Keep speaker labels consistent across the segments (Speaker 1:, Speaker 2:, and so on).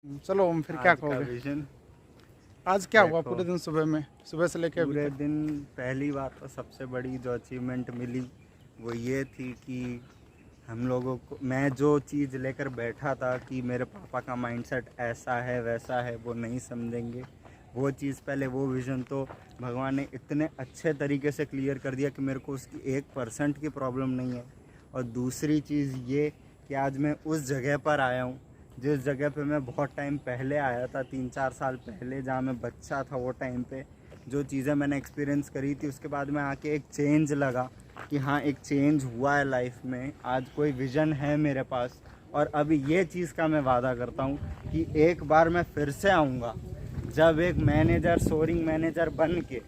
Speaker 1: चलो हम फिर क्या
Speaker 2: आज का
Speaker 1: कहोगे?
Speaker 2: विजन
Speaker 1: आज क्या हुआ
Speaker 2: देखो,
Speaker 1: पूरे दिन सुबह में, सुबह से लेके अभी
Speaker 2: पूरे
Speaker 1: तक?
Speaker 2: दिन पहली बात तो सबसे बड़ी जो अचीवमेंट मिली वो ये थी कि हम लोगों को, मैं जो चीज़ लेकर बैठा था कि मेरे पापा का माइंडसेट ऐसा है वैसा है, वो नहीं समझेंगे, वो चीज़ पहले, वो विज़न तो भगवान ने इतने अच्छे तरीके से क्लियर कर दिया कि मेरे को उसकी 1% की प्रॉब्लम नहीं है। और दूसरी चीज़ ये कि आज मैं उस जगह पर आया हूँ जिस जगह पे मैं बहुत टाइम पहले आया था, 3-4 साल पहले, जहाँ मैं बच्चा था। वो टाइम पे जो चीज़ें मैंने एक्सपीरियंस करी थी, उसके बाद में आके एक चेंज लगा कि हाँ, एक चेंज हुआ है लाइफ में। आज कोई विज़न है मेरे पास। और अभी ये चीज़ का मैं वादा करता हूँ कि एक बार मैं फिर से आऊँगा जब एक मैनेजर, सोरिंग मैनेजर बन के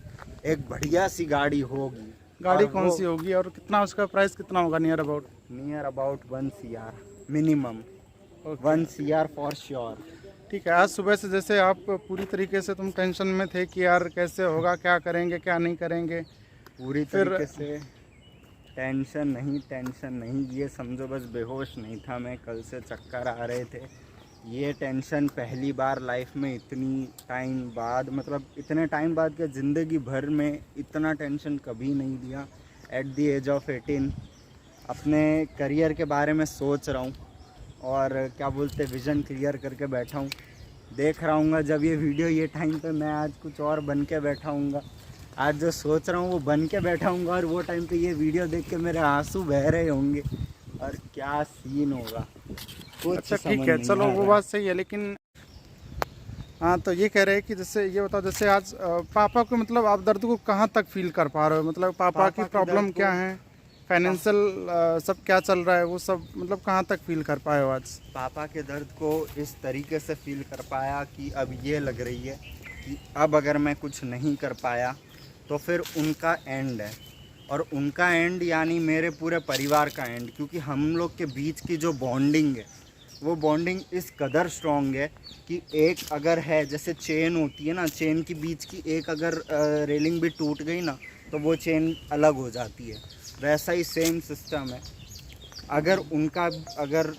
Speaker 2: एक बढ़िया सी गाड़ी होगी।
Speaker 1: गाड़ी
Speaker 2: और
Speaker 1: कौन
Speaker 2: वो
Speaker 1: सी होगी और कितना उसका प्राइस कितना होगा near about?
Speaker 2: Near about 1 CR minimum,
Speaker 1: okay,
Speaker 2: 1 CR for sure.
Speaker 1: ठीक है। आज सुबह से जैसे आप पूरी तरीके से तुम टेंशन में थे कि यार कैसे होगा, क्या करेंगे क्या नहीं करेंगे,
Speaker 2: पूरी
Speaker 1: फिर
Speaker 2: तरीके से टेंशन नहीं, ये समझो बस बेहोश नहीं था मैं, कल से चक्कर आ रहे थे। ये टेंशन पहली बार लाइफ में इतनी टाइम बाद, मतलब इतने टाइम बाद क्या, ज़िंदगी भर में इतना टेंशन कभी नहीं लिया। एट द एज ऑफ 18 अपने करियर के बारे में सोच रहा हूँ और क्या बोलते, विज़न क्लियर करके बैठा हूँ। देख रहा हूँ जब ये वीडियो, ये टाइम पे मैं आज कुछ और बन के बैठा हूँगा। आज जो सोच रहा हूँ वो बन के बैठा हूँगा और वो टाइम पे ये वीडियो देख के मेरे आंसू बह रहे होंगे और क्या सीन होगा कुछ
Speaker 1: अच्छा ठीक
Speaker 2: समझ
Speaker 1: है,
Speaker 2: नहीं
Speaker 1: चलो
Speaker 2: आ
Speaker 1: वो
Speaker 2: रहा है।
Speaker 1: बात सही है। लेकिन हाँ, तो ये कह रहे हैं कि जैसे ये बताओ, जैसे आज पापा को मतलब आप दर्द को कहाँ तक फील कर पा रहे हो? मतलब पापा की
Speaker 2: पापा के दर्द
Speaker 1: प्रॉब्लम
Speaker 2: को
Speaker 1: क्या है,
Speaker 2: पा,
Speaker 1: फाइनेंशियल सब क्या चल रहा है, वो सब मतलब कहाँ तक फील कर पाए हो आज?
Speaker 2: पापा के दर्द को इस तरीके से फील कर पाया कि अब ये लग रही है कि अब अगर मैं कुछ नहीं कर पाया तो फिर उनका एंड है। और उनका एंड यानी मेरे पूरे परिवार का एंड, क्योंकि हम लोग के बीच की जो बॉन्डिंग है वो बॉन्डिंग इस कदर स्ट्रॉन्ग है कि एक अगर है, जैसे चेन होती है ना, चेन की बीच की एक अगर रेलिंग भी टूट गई ना तो वो चेन अलग हो जाती है। वैसा ही सेम सिस्टम है। अगर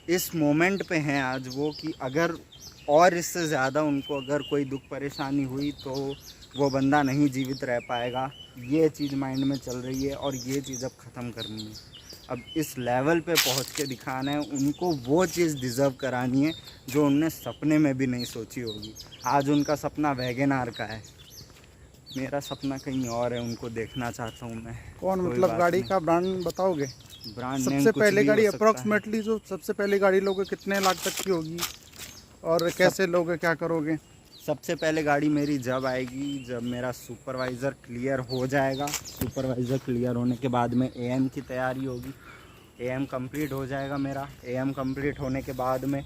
Speaker 2: इस मोमेंट पे हैं आज वो कि अगर और इससे ज़्यादा उनको अगर कोई दुख परेशानी हुई तो वो बंदा नहीं जीवित रह पाएगा। ये चीज़ माइंड में चल रही है और ये चीज़ अब ख़त्म करनी है। अब इस लेवल पे पहुंच के दिखाना है उनको, वो चीज़ डिज़र्व करानी है जो उनने सपने में भी नहीं सोची होगी। आज उनका सपना वैगन आर का है, मेरा सपना कहीं और है, उनको देखना चाहता हूँ मैं।
Speaker 1: कौन,
Speaker 2: कोई
Speaker 1: मतलब
Speaker 2: बात
Speaker 1: गाड़ी
Speaker 2: नहीं,
Speaker 1: का ब्रांड बताओगे?
Speaker 2: ब्रांड नेम
Speaker 1: सबसे
Speaker 2: कुछ
Speaker 1: पहले
Speaker 2: भी हो
Speaker 1: गाड़ी
Speaker 2: सकता है।
Speaker 1: अप्रोक्सीमेटली जो सबसे पहली गाड़ी लोगे कितने लाख तक की होगी, और
Speaker 2: सब
Speaker 1: कैसे लोगे, क्या करोगे?
Speaker 2: सबसे पहले गाड़ी मेरी जब आएगी, जब मेरा सुपरवाइज़र क्लियर हो जाएगा। सुपरवाइज़र क्लियर होने के बाद में एएम की तैयारी होगी। एएम कंप्लीट हो जाएगा मेरा। एएम कंप्लीट होने के बाद में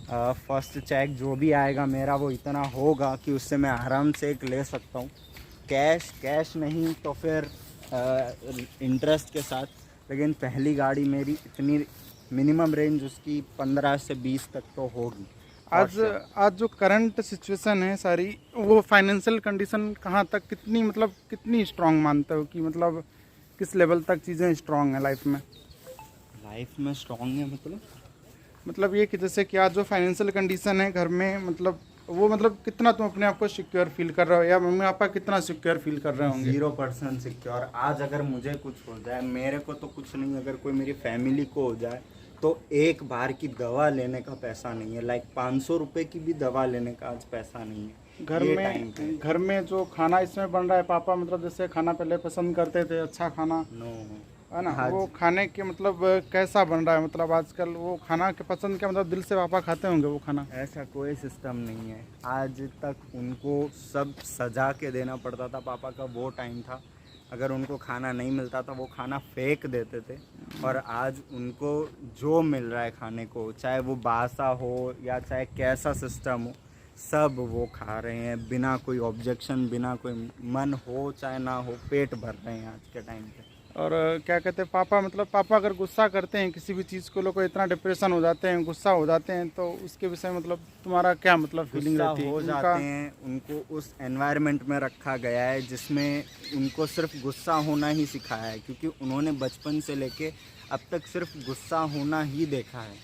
Speaker 2: फर्स्ट चेक जो भी आएगा मेरा वो इतना होगा कि उससे मैं आराम से एक ले सकता हूँ। कैश नहीं तो फिर इंटरेस्ट के साथ। लेकिन पहली गाड़ी मेरी इतनी, मिनिमम रेंज उसकी 15 से 20 तक तो होगी फॉर
Speaker 1: आज
Speaker 2: श्योर।
Speaker 1: आज जो करंट सिचुएशन है सारी, वो फाइनेंशियल कंडीशन कहाँ तक, कितनी मतलब कितनी स्ट्रांग मानते हो कि मतलब किस लेवल तक चीज़ें स्ट्रांग है लाइफ में?
Speaker 2: लाइफ में स्ट्रॉन्ग है
Speaker 1: मतलब ये कि जैसे कि आज जो फाइनेंशियल कंडीशन है घर में, मतलब वो मतलब कितना तुम अपने आप को सिक्योर फील कर रहे हो, या मम्मी पापा कितना सिक्योर फील कर रहे होंगे?
Speaker 2: 0% सिक्योर। आज अगर मुझे कुछ हो जाए, मेरे को तो कुछ नहीं, अगर कोई मेरी फैमिली को हो जाए तो एक बार की दवा लेने का पैसा नहीं है। लाइक 500 रुपये की भी दवा लेने का आज पैसा नहीं
Speaker 1: घर
Speaker 2: है ये टाइम पे।
Speaker 1: में घर में जो खाना इसमें बन रहा है, पापा मतलब जैसे खाना पहले पसंद करते थे, अच्छा खाना,
Speaker 2: नो,
Speaker 1: है ना, वो
Speaker 2: आज
Speaker 1: खाने के मतलब कैसा बन रहा है? मतलब आजकल वो खाना के पसंद क्या, मतलब दिल से पापा खाते होंगे वो खाना?
Speaker 2: ऐसा कोई सिस्टम नहीं है। आज तक उनको सब सजा के देना पड़ता था, पापा का वो टाइम था। अगर उनको खाना नहीं मिलता था वो खाना फेंक देते थे। और आज उनको जो मिल रहा है खाने को, चाहे वो बासा हो या चाहे कैसा सिस्टम हो, सब वो खा रहे हैं बिना कोई ऑब्जेक्शन, बिना कोई, मन हो चाहे ना हो, पेट भर रहे हैं आज के टाइम पे।
Speaker 1: और क्या कहते हैं पापा, मतलब पापा अगर गुस्सा करते हैं किसी भी चीज़ को, लोग को इतना डिप्रेशन हो जाते हैं, गुस्सा हो जाते हैं, तो उसके विषय में मतलब तुम्हारा क्या मतलब फीलिंग
Speaker 2: गुस्सा
Speaker 1: रहती है
Speaker 2: हो
Speaker 1: कि उनका?
Speaker 2: जाते हैं, उनको उस एनवायरनमेंट में रखा गया है जिसमें उनको सिर्फ गुस्सा होना ही सिखाया है, क्योंकि उन्होंने बचपन से लेके अब तक सिर्फ गुस्सा होना ही देखा है।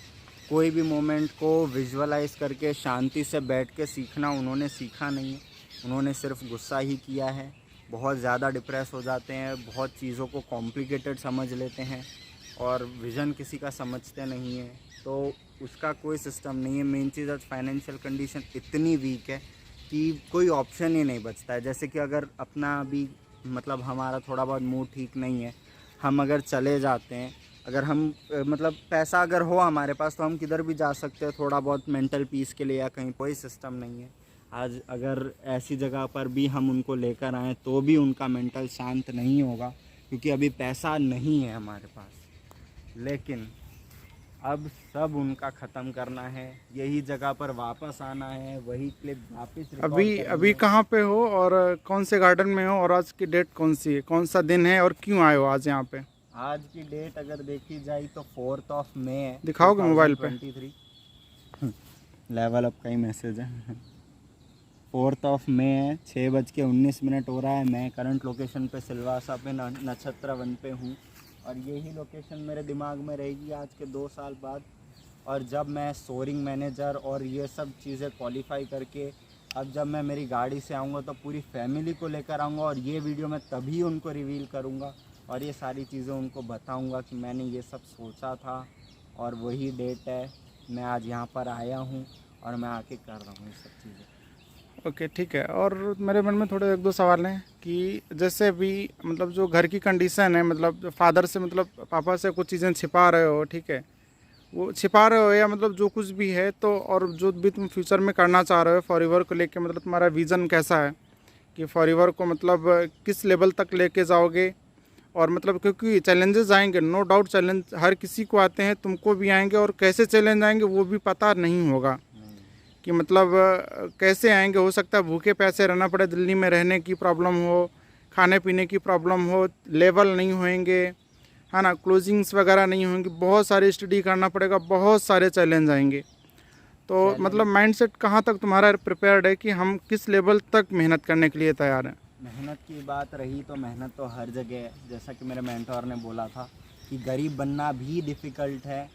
Speaker 2: कोई भी मोमेंट को विजुअलाइज करके शांति से बैठ के सीखना उन्होंने सीखा नहीं है। उन्होंने सिर्फ गुस्सा ही किया है। बहुत ज़्यादा डिप्रेस हो जाते हैं, बहुत चीज़ों को कॉम्प्लिकेटेड समझ लेते हैं और विज़न किसी का समझते नहीं है, तो उसका कोई सिस्टम नहीं है। मेन चीज़ आज फाइनेंशियल कंडीशन इतनी वीक है कि कोई ऑप्शन ही नहीं बचता है। जैसे कि अगर अपना अभी मतलब हमारा थोड़ा बहुत मूड ठीक नहीं है, हम अगर चले जाते हैं, अगर हम मतलब पैसा अगर हो हमारे पास तो हम किधर भी जा सकते हैं थोड़ा बहुत मेंटल पीस के लिए, या कहीं कोई सिस्टम नहीं है। आज अगर ऐसी जगह पर भी हम उनको लेकर आएँ तो भी उनका मेंटल शांत नहीं होगा, क्योंकि अभी पैसा नहीं है हमारे पास। लेकिन अब सब उनका ख़त्म करना है, यही जगह पर वापस आना है, वही क्लिप वापस रिकॉर्ड
Speaker 1: अभी
Speaker 2: करनी
Speaker 1: अभी
Speaker 2: है।
Speaker 1: कहाँ पे हो और कौन से गार्डन में हो और आज की डेट कौन सी है, कौन सा दिन है और क्यों आए हो आज यहाँ पे?
Speaker 2: आज की डेट अगर देखी जाए तो 4 मई है।
Speaker 1: दिखाओगे मोबाइल पे?
Speaker 2: 2023 लेवल अप का ही मैसेज है। 4 मई है, 6:19 हो रहा है। मैं करंट लोकेशन पे सिलवासा पे नक्षत्र वन पे हूँ और यही लोकेशन मेरे दिमाग में रहेगी आज के 2 साल बाद। और जब मैं सोरिंग मैनेजर और ये सब चीज़ें क्वालिफाई करके अब जब मैं मेरी गाड़ी से आऊँगा तो पूरी फैमिली को लेकर आऊँगा और ये वीडियो मैं तभी उनको रिवील करूँगा और ये सारी चीज़ें उनको बताऊँगा कि मैंने ये सब सोचा था और वही डेट है। मैं आज यहाँ पर आया हूँ और मैं आके कर रहा हूँ ये सब चीज़ें।
Speaker 1: ओके, ठीक है। और मेरे मन में थोड़े 1-2 सवाल हैं कि जैसे अभी मतलब जो घर की कंडीशन है, मतलब जो फादर से मतलब पापा से कुछ चीज़ें छिपा रहे हो, ठीक है, वो छिपा रहे हो या मतलब जो कुछ भी है तो, और जो भी तुम फ्यूचर में करना चाह रहे हो फॉरएवर को लेके, मतलब तुम्हारा विज़न कैसा है कि फॉरएवर को मतलब किस लेवल तक लेके जाओगे? और मतलब क्योंकि चैलेंजेस आएंगे, नो डाउट चैलेंज हर किसी को आते हैं, तुमको भी आएंगे, और कैसे चैलेंज आएंगे वो भी पता नहीं होगा कि मतलब कैसे आएंगे। हो सकता है भूखे प्यासे रहना पड़े, दिल्ली में रहने की प्रॉब्लम हो, खाने पीने की प्रॉब्लम हो, लेवल नहीं होंगे, है ना, क्लोजिंग्स वगैरह नहीं होंगी, बहुत सारी स्टडी करना पड़ेगा, बहुत सारे चैलेंज आएंगे। तो मतलब माइंडसेट कहाँ तक तुम्हारा प्रिपेयर्ड है कि हम किस लेवल तक मेहनत करने के लिए तैयार हैं?
Speaker 2: मेहनत की बात रही तो मेहनत तो हर जगह है। जैसा कि मेरे मेंटोर ने बोला था कि गरीब बनना भी डिफ़िकल्ट है,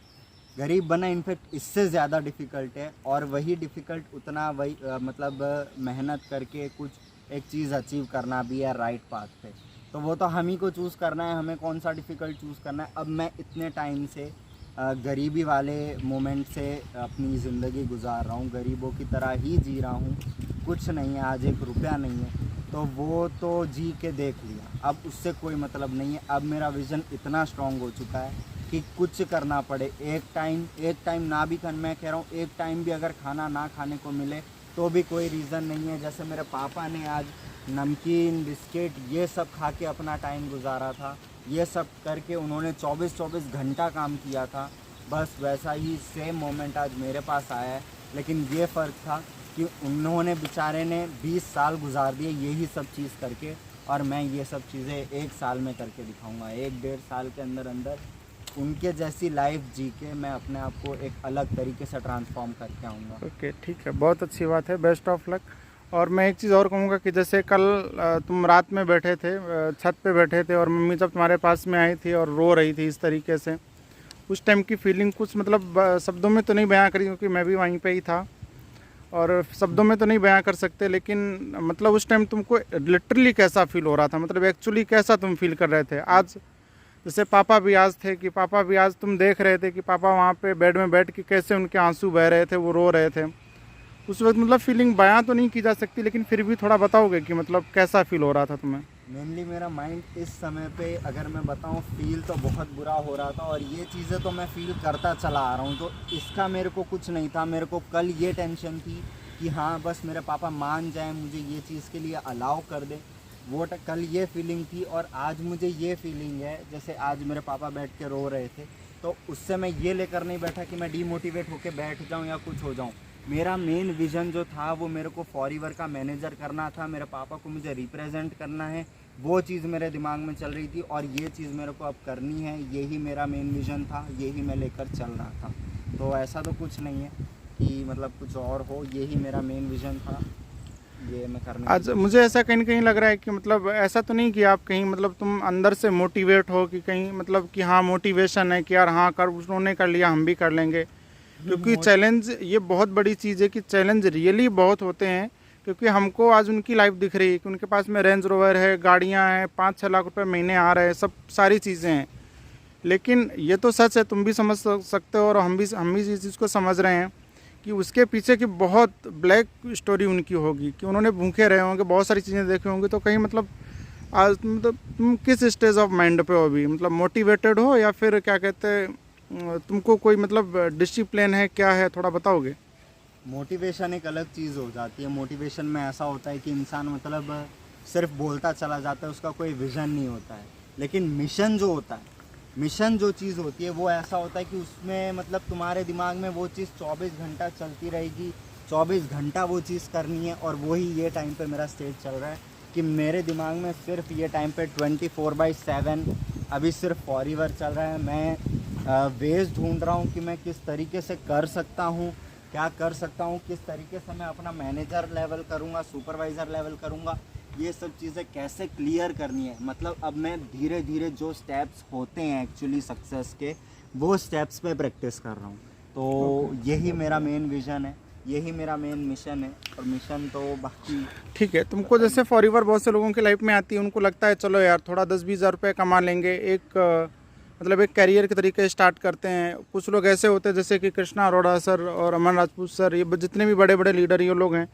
Speaker 2: गरीब बनना इनफैक्ट इससे ज़्यादा डिफ़िकल्ट है, और वही डिफ़िकल्ट उतना वही मतलब मेहनत करके कुछ एक चीज़ अचीव करना भी है राइट पाथ पे। तो वो तो हम ही को चूज़ करना है, हमें कौन सा डिफ़िकल्ट चूज़ करना है। अब मैं इतने टाइम से गरीबी वाले मोमेंट से अपनी ज़िंदगी गुजार रहा हूँ, गरीबों की तरह ही जी रहा हूँ। कुछ नहीं है, आज 1 रुपया नहीं है, तो वो तो जी के देख लिया, अब उससे कोई मतलब नहीं है। अब मेरा विज़न इतना स्ट्रॉन्ग हो चुका है कि कुछ करना पड़े, एक टाइम ना भी मैं कह रहा हूँ, एक टाइम भी अगर खाना ना खाने को मिले तो भी कोई रीज़न नहीं है। जैसे मेरे पापा ने आज नमकीन बिस्किट ये सब खा के अपना टाइम गुजारा था, ये सब करके उन्होंने 24-24 घंटा काम किया था, बस वैसा ही सेम मोमेंट आज मेरे पास आया है। लेकिन ये फ़र्क था कि उन्होंने बेचारे ने 20 साल गुजार दिए यही सब चीज़ करके, और मैं ये सब चीज़ें 1 साल में करके दिखाऊंगा। 1-1.5 साल के अंदर अंदर उनके जैसी लाइफ जी के मैं अपने आप को एक अलग तरीके से ट्रांसफॉर्म करके आऊँगा।
Speaker 1: ओके, ठीक है, बहुत अच्छी बात है, बेस्ट ऑफ लक। और मैं एक चीज़ और कहूँगा कि जैसे कल तुम रात में बैठे थे, छत पे बैठे थे, और मम्मी जब तुम्हारे पास में आई थी और रो रही थी इस तरीके से, उस टाइम की फीलिंग कुछ मतलब शब्दों में तो नहीं बयां करी, क्योंकि मैं भी वहीं पे ही था और शब्दों में तो नहीं बयां कर सकते, लेकिन मतलब उस टाइम तुमको लिटरली कैसा फील हो रहा था, मतलब एक्चुअली कैसा तुम फील कर रहे थे? आज जैसे पापा भी आज थे कि पापा भी आज तुम देख रहे थे कि पापा वहाँ पे बेड में बैठ के कैसे उनके आंसू बह रहे थे, वो रो रहे थे उस वक्त, मतलब फीलिंग बयां तो नहीं की जा सकती, लेकिन फिर भी थोड़ा बताओगे कि मतलब कैसा फील हो रहा था तुम्हें?
Speaker 2: मेनली मेरा माइंड इस समय पे अगर मैं बताऊं, फील तो बहुत बुरा हो रहा था, और ये चीज़ें तो मैं फील करता चला आ रहा हूं, तो इसका मेरे को कुछ नहीं था। मेरे को कल ये टेंशन थी कि हाँ बस मेरे पापा मान जाएं, मुझे ये चीज़ के लिए अलाउ कर दें, वो कल ये फीलिंग थी। और आज मुझे ये फीलिंग है, जैसे आज मेरे पापा बैठ के रो रहे थे, तो उससे मैं ये लेकर नहीं बैठा कि मैं डीमोटिवेट होकर बैठ जाऊँ या कुछ हो जाऊँ। मेरा मेन विज़न जो था वो मेरे को फॉरएवर का मैनेजर करना था, मेरे पापा को मुझे रिप्रेजेंट करना है, वो चीज़ मेरे दिमाग में चल रही थी, और ये चीज़ मेरे को अब करनी है, यही मेरा मेन विज़न था, यही मैं लेकर चल रहा था। तो ऐसा तो कुछ नहीं है कि मतलब कुछ और हो, यही मेरा मेन विज़न था, ये मैं करने।
Speaker 1: आज मुझे ऐसा कहीं न कहीं लग रहा है कि मतलब ऐसा तो नहीं कि आप कहीं मतलब तुम अंदर से मोटिवेट हो कि कहीं मतलब कि हाँ मोटिवेशन है कि यार हाँ कर, उन्होंने कर लिया हम भी कर लेंगे, क्योंकि चैलेंज ये बहुत बड़ी चीज़ है कि चैलेंज रियली बहुत होते हैं। क्योंकि हमको आज उनकी लाइफ दिख रही है कि उनके पास में रेंज रोवर है, गाड़ियाँ हैं, 5-6 लाख रुपए महीने आ रहे हैं, सब सारी चीज़ें हैं। लेकिन ये तो सच है, तुम भी समझ सकते हो और हम भी इस चीज़ को समझ रहे हैं कि उसके पीछे की बहुत ब्लैक स्टोरी उनकी होगी, कि उन्होंने भूखे रहे होंगे, बहुत सारी चीज़ें देखी होंगी। तो कहीं मतलब आज मतलब तुम किस स्टेज ऑफ माइंड पे हो अभी, मतलब मोटिवेटेड हो या फिर क्या कहते हैं, तुमको कोई मतलब डिसिप्लिन है, क्या है, थोड़ा बताओगे?
Speaker 2: मोटिवेशन एक अलग चीज़ हो जाती है। मोटिवेशन में ऐसा होता है कि इंसान मतलब सिर्फ बोलता चला जाता है, उसका कोई विज़न नहीं होता है। लेकिन मिशन जो होता है, मिशन जो चीज़ होती है वो ऐसा होता है कि उसमें मतलब तुम्हारे दिमाग में वो चीज़ 24 घंटा चलती रहेगी, 24 घंटा वो चीज़ करनी है। और वही ये टाइम पे मेरा स्टेज चल रहा है कि मेरे दिमाग में सिर्फ ये टाइम पे 24/7 अभी सिर्फ फॉरएवर चल रहा है। मैं वेज ढूंढ रहा हूँ कि मैं किस तरीके से कर सकता हूँ, क्या कर सकता हूँ, किस तरीके से मैं अपना मैनेजर लेवल करूँगा, सुपरवाइज़र लेवल करूँगा, ये सब चीज़ें कैसे क्लियर करनी है। मतलब अब मैं धीरे धीरे जो स्टेप्स होते हैं एक्चुअली सक्सेस के, वो स्टेप्स पे प्रैक्टिस कर रहा हूँ। तो यही मेरा मेन विज़न है, यही मेरा मेन मिशन है। और मिशन तो बाकी
Speaker 1: ठीक है, तुमको जैसे फॉरएवर बहुत से लोगों की लाइफ में आती है, उनको लगता है चलो यार थोड़ा 10-20 हज़ार रुपये कमा लेंगे, एक मतलब एक कैरियर के तरीके स्टार्ट करते हैं। कुछ लोग ऐसे होते हैं जैसे कि कृष्णा अरोड़ा सर और अमन राजपूत सर, ये जितने भी बड़े बड़े लीडर ये लोग हैं,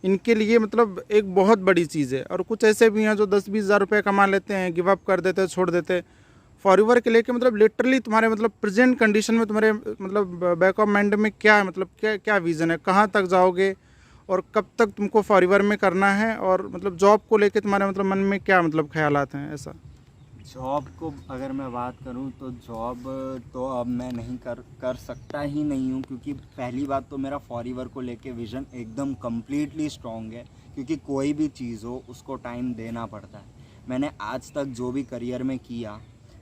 Speaker 1: इनके लिए मतलब एक बहुत बड़ी चीज़ है। और कुछ ऐसे भी हैं जो 10-20 हज़ार रुपये कमा लेते हैं, गिव अप कर देते हैं, छोड़ देते हैं। फॉरएवर के लेके मतलब लिटरली तुम्हारे मतलब प्रेजेंट कंडीशन में तुम्हारे मतलब बैक ऑफ माइंड में क्या है, मतलब क्या क्या विज़न है, कहाँ तक जाओगे और कब तक तुमको फॉरएवर में करना है? और मतलब जॉब को लेके तुम्हारे मतलब मन में क्या मतलब ख्यालात हैं ऐसा?
Speaker 2: जॉब को अगर मैं बात करूं तो जॉब तो अब मैं नहीं कर सकता ही नहीं हूं, क्योंकि पहली बात तो मेरा फॉरएवर को लेके विज़न एकदम कम्प्लीटली स्ट्रॉन्ग है। क्योंकि कोई भी चीज़ हो उसको टाइम देना पड़ता है। मैंने आज तक जो भी करियर में किया,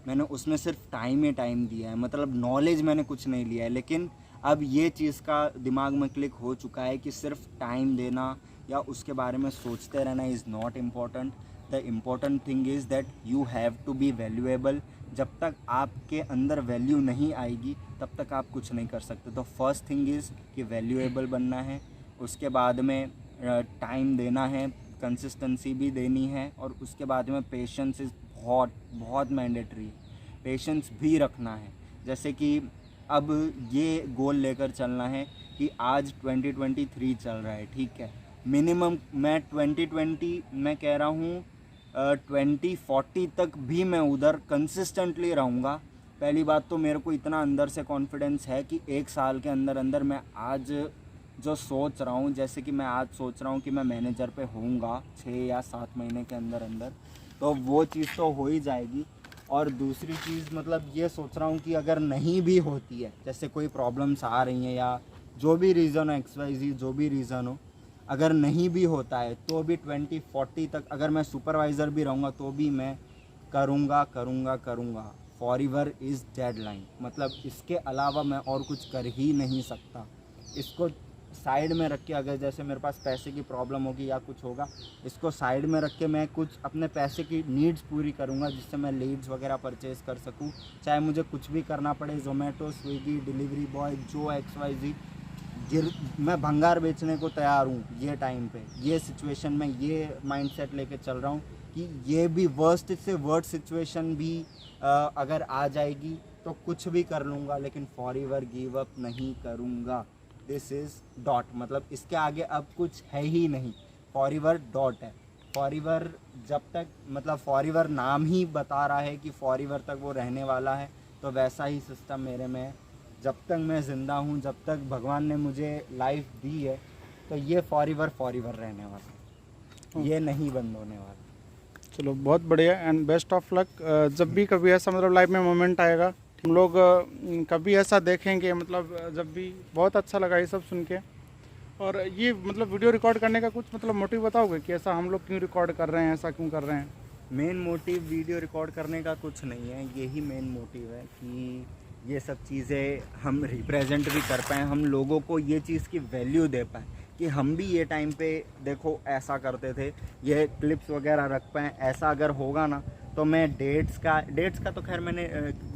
Speaker 2: मैंने उसमें सिर्फ टाइम ही टाइम दिया है। मतलब नॉलेज मैंने कुछ नहीं लिया है। लेकिन अब ये चीज़ का दिमाग में क्लिक हो चुका है कि सिर्फ टाइम देना या उसके बारे में सोचते रहना is not important. The important thing is that you have to be valuable. जब तक आपके अंदर वैल्यू नहीं आएगी तब तक आप कुछ नहीं कर सकते। तो फर्स्ट थिंग इज़ कि वैल्यूएबल बनना है, उसके बाद में टाइम देना है, कंसिस्टेंसी भी देनी है, और उसके बाद में पेशेंस इज़ बहुत बहुत मैंडेटरी है। पेशेंस भी रखना है। जैसे कि अब ये गोल लेकर चलना है कि आज 2023 चल रहा है, ठीक है, मिनिमम मैं 2020 मैं कह रहा हूँ 2040 तक भी मैं उधर कंसिस्टेंटली रहूँगा। पहली बात तो मेरे को इतना अंदर से कॉन्फिडेंस है कि एक साल के अंदर अंदर मैं आज जो सोच रहा हूँ, जैसे कि मैं आज सोच रहा हूँ कि मैं मैनेजर पे होऊंगा 6 या 7 महीने के अंदर अंदर, तो वो चीज़ तो हो ही जाएगी। और दूसरी चीज़ मतलब ये सोच रहा हूँ कि अगर नहीं भी होती है, जैसे कोई प्रॉब्लम्स आ रही हैं या जो भी रीज़न हो, XYZ जो भी रीज़न हो, अगर नहीं भी होता है तो भी 2040 तक अगर मैं सुपरवाइज़र भी रहूँगा तो भी मैं करूँगा करूँगा करूँगा। Forever is deadline. मतलब इसके अलावा मैं और कुछ कर ही नहीं सकता। इसको साइड में रख के, अगर जैसे मेरे पास पैसे की प्रॉब्लम होगी या कुछ होगा, इसको साइड में रख के मैं कुछ अपने पैसे की नीड्स पूरी करूँगा, जिससे मैं लीड्स वगैरह परचेज़ कर सकूँ। चाहे मुझे कुछ भी करना पड़े, ज़ोमैटो, स्विगी, डिलीवरी बॉय, जो XYZ, मैं भंगार बेचने को तैयार हूँ। ये टाइम पे, ये सिचुएशन में ये माइंडसेट लेके चल रहा हूँ कि ये भी वर्स्ट से वर्स्ट सिचुएशन भी अगर आ जाएगी तो कुछ भी कर लूँगा, लेकिन फॉरएवर गिव अप नहीं करूँगा। This is dot. मतलब इसके आगे अब कुछ है ही नहीं, फॉरएवर डॉट है। फॉरएवर जब तक, मतलब फॉरएवर नाम ही बता रहा है कि फॉरएवर तक वो रहने वाला है, तो वैसा ही सिस्टम मेरे में है। जब तक मैं ज़िंदा हूँ, जब तक भगवान ने मुझे लाइफ दी है, तो ये फॉरएवर फॉरएवर रहने वाला है, ये नहीं बंद होने वाला।
Speaker 1: चलो बहुत बढ़िया एंड बेस्ट ऑफ लक। जब भी कभी ऐसा मतलब लाइफ में मोमेंट आएगा, हम लोग कभी ऐसा देखेंगे, मतलब जब भी बहुत अच्छा लगा ये सब सुन के। और ये मतलब वीडियो रिकॉर्ड करने का कुछ मतलब मोटिव बताओगे कि ऐसा हम लोग क्यों रिकॉर्ड कर रहे हैं, ऐसा क्यों कर रहे हैं?
Speaker 2: मेन मोटिव वीडियो रिकॉर्ड करने का कुछ नहीं है, यही मेन मोटिव है कि ये सब चीज़ें हम रिप्रेजेंट भी कर पाएँ, हम लोगों को ये चीज़ की वैल्यू दे पाएँ कि हम भी ये टाइम पे देखो ऐसा करते थे, ये क्लिप्स वगैरह रख पाएँ। ऐसा अगर होगा ना तो मैं डेट्स का तो खैर मैंने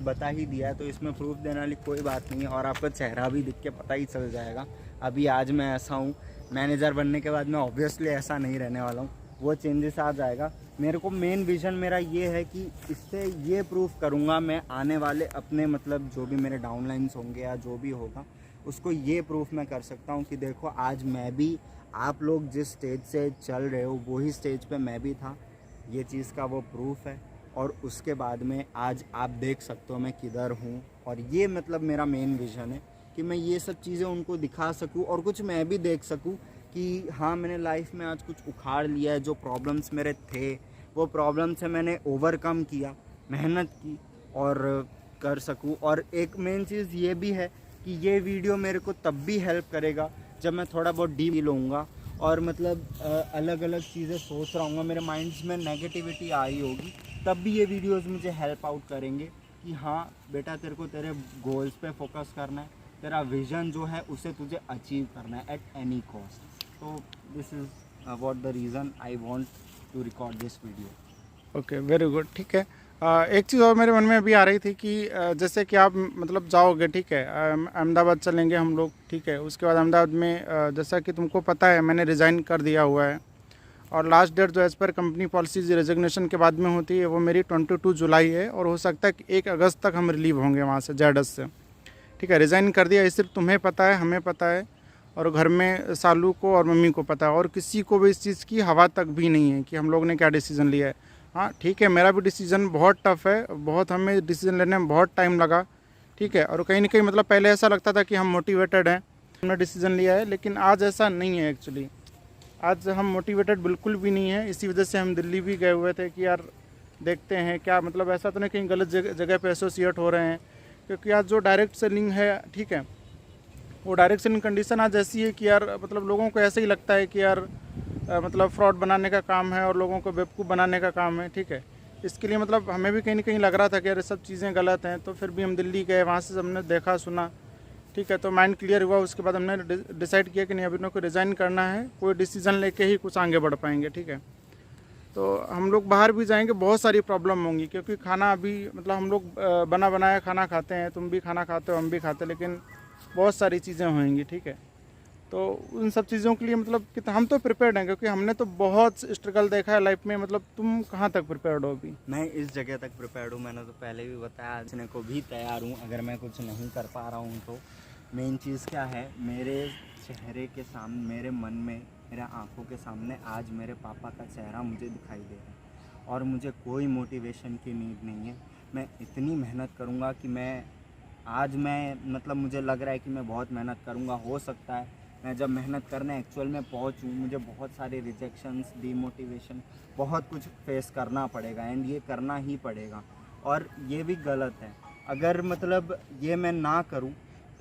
Speaker 2: बता ही दिया है, तो इसमें प्रूफ देने वाली कोई बात नहीं है। और आपको चेहरा भी दिख के पता ही चल जाएगा। अभी आज मैं ऐसा हूँ, मैनेजर बनने के बाद मैं ऑब्वियसली ऐसा नहीं रहने वाला हूँ, वो चेंजेस आ जाएगा। मेरे को मेन विज़न मेरा ये है कि इससे ये प्रूफ करूँगा मैं आने वाले अपने मतलब जो भी मेरे डाउनलाइंस होंगे या जो भी होगा उसको ये प्रूफ मैं कर सकता हूँ कि देखो आज मैं भी, आप लोग जिस स्टेज से चल रहे हो वही स्टेज पे मैं भी था। ये चीज़ का वो प्रूफ है। और उसके बाद में आज आप देख सकते हो मैं किधर हूँ। और ये मतलब मेरा मेन विज़न है कि मैं ये सब चीज़ें उनको दिखा सकूँ और कुछ मैं भी देख सकूँ कि हाँ मैंने लाइफ में आज कुछ उखाड़ लिया है। जो प्रॉब्लम्स मेरे थे वो प्रॉब्लम से मैंने ओवरकम किया, मेहनत की और कर सकूँ। और एक मेन चीज़ ये भी है कि ये वीडियो मेरे को तब भी हेल्प करेगा जब मैं थोड़ा बहुत डीप लूँगा और मतलब अलग अलग चीज़ें सोच रहा हूँ, मेरे माइंड्स में नेगेटिविटी आ रही होगी, तब भी ये वीडियोस मुझे हेल्प आउट करेंगे कि हाँ बेटा तेरे को तेरे गोल्स पे फोकस करना है, तेरा विज़न जो है उसे तुझे अचीव करना है एट एनी कॉस्ट। तो this is what the reason I want to record this video.
Speaker 1: Okay, very good, ठीक है। एक चीज़ और मेरे मन में अभी आ रही थी कि जैसे कि आप मतलब जाओगे, ठीक है, अहमदाबाद चलेंगे हम लोग, ठीक है। उसके बाद अहमदाबाद में जैसा कि तुमको पता है मैंने रिज़ाइन कर दिया हुआ है और लास्ट डेट जो as per company policies resignation के बाद में होती है वो मेरी 22 जुलाई है और हो सकता है कि 1 अगस्त तक हम रिलीव होंगे वहाँ से जेडस से, ठीक है। रिज़ाइन कर दिया, ये सिर्फ तुम्हें पता है, हमें पता है और घर में सालू को और मम्मी को पता है और किसी को भी इस चीज़ की हवा तक भी नहीं है कि हम लोग ने क्या डिसीज़न लिया है। हाँ ठीक है, मेरा भी डिसीज़न बहुत टफ़ है, बहुत हमें डिसीज़न लेने में बहुत टाइम लगा, ठीक है। और कहीं ना कहीं मतलब पहले ऐसा लगता था कि हम मोटिवेटेड हैं, हमने डिसीज़न लिया है, लेकिन आज ऐसा नहीं है एक्चुअली। आज हम मोटिवेटेड बिल्कुल भी नहीं है। इसी वजह से हम दिल्ली भी गए हुए थे कि यार देखते हैं क्या, मतलब ऐसा तो नहीं कहीं गलत जगह पे एसोसिएट हो रहे हैं, क्योंकि आज जो डायरेक्ट सेलिंग है, ठीक है, वो डायरेक्ट सेलिंग कंडीशन आज ऐसी है कि यार मतलब लोगों को ऐसे ही लगता है कि यार मतलब फ्रॉड बनाने का काम है और लोगों को बेवकूफ़ बनाने का काम है, ठीक है। इसके लिए मतलब हमें भी कहीं ना कहीं लग रहा था कि यार ये सब चीज़ें गलत हैं, तो फिर भी हम दिल्ली गए, वहाँ से हमने देखा सुना, ठीक है, तो माइंड क्लियर हुआ। उसके बाद हमने डिसाइड किया कि नहीं, अभी को रिज़ाइन करना है, कोई डिसीज़न लेके ही कुछ आगे बढ़ पाएंगे, ठीक है। तो हम लोग बाहर भी जाएंगे, बहुत सारी प्रॉब्लम होंगी, क्योंकि खाना अभी मतलब हम लोग बना बनाया खाना खाते हैं, तुम भी खाना खाते हो, हम भी खाते हैं, लेकिन बहुत सारी चीज़ें होंगी, ठीक है। तो उन सब चीज़ों के लिए मतलब कि हम तो प्रिपेयर्ड हैं, क्योंकि हमने तो बहुत स्ट्रगल देखा है लाइफ में। मतलब तुम कहाँ तक प्रिपेयर्ड हो अभी?
Speaker 2: मैं इस जगह तक प्रिपेयर्ड हूँ, मैंने तो पहले भी बताया, आजने को भी तैयार हूँ अगर मैं कुछ नहीं कर पा रहा हूँ तो। मेन चीज़ क्या है, मेरे चेहरे के सामने, मेरे मन में, मेरे आंखों के सामने आज मेरे पापा का चेहरा मुझे दिखाई दे रहा है और मुझे कोई मोटिवेशन की नीड नहीं है। मैं इतनी मेहनत करूँगा कि मैं मतलब मुझे लग रहा है कि मैं बहुत मेहनत करूँगा। हो सकता है मैं जब मेहनत करने एक्चुअल में पहुँचूँ मुझे बहुत सारे रिजेक्शंस, डीमोटिवेशन, बहुत कुछ फेस करना पड़ेगा एंड ये करना ही पड़ेगा। और ये भी गलत है अगर मतलब ये मैं ना करूँ,